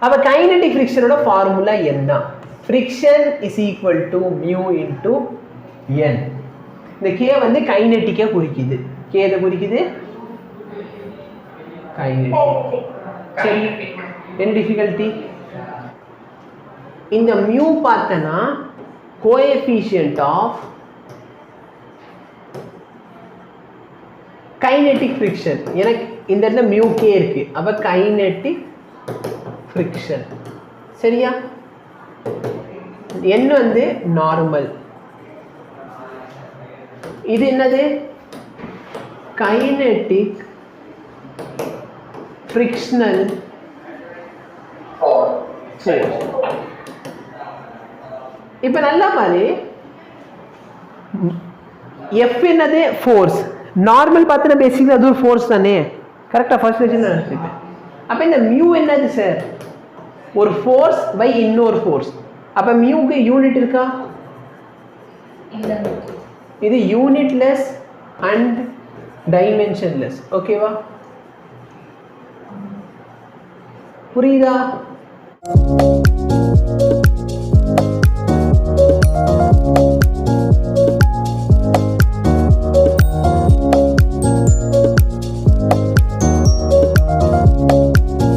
அப்போ கைனடிக் ஃப்ரிக்ஷனோட ஃபார்முலா என்ன? Friction is equal to mu into N. இந்த கே வந்து கைனெட்டிக்கை குறிக்குது. கே எதை குறிக்குது? கைனெட்டிக். சரி, என்ன டிஃபிகல்ட்டி? இந்த மியூ பார்த்தனா கோஎஃபிஷியன்ட் ஆஃப் கைனெட்டிக் ஃப்ரிக்ஷன். எனக்கு இந்த இடத்துல மியூ கே இருக்கு. அப்போ கைனெட்டிக் ஃப்ரிக்ஷன். சரியா? n வந்து நார்மல். இது என்னது? Kinetic frictional force. இப்போ நல்லா பாரு, F என்னது? ஃபோர்ஸ். நார்மல் பார்த்தா பேசிக்கலி அது ஒரு ஃபோர்ஸ் தானே, கரெக்டாக ஃபர்ஸ்ட் லெக்சர் நினச்சிருப்பேன். அப்போ இந்த மியூ என்னது சார்? ஒரு ஃபோர்ஸ் பை இன்னொரு ஃபோர்ஸ். அப்போ மியூக்கு யூனிட் இருக்கா? இது யூனிட்லெஸ் அண்ட் டைமென்ஷன்லெஸ். ஓகேவா? புரியுதா?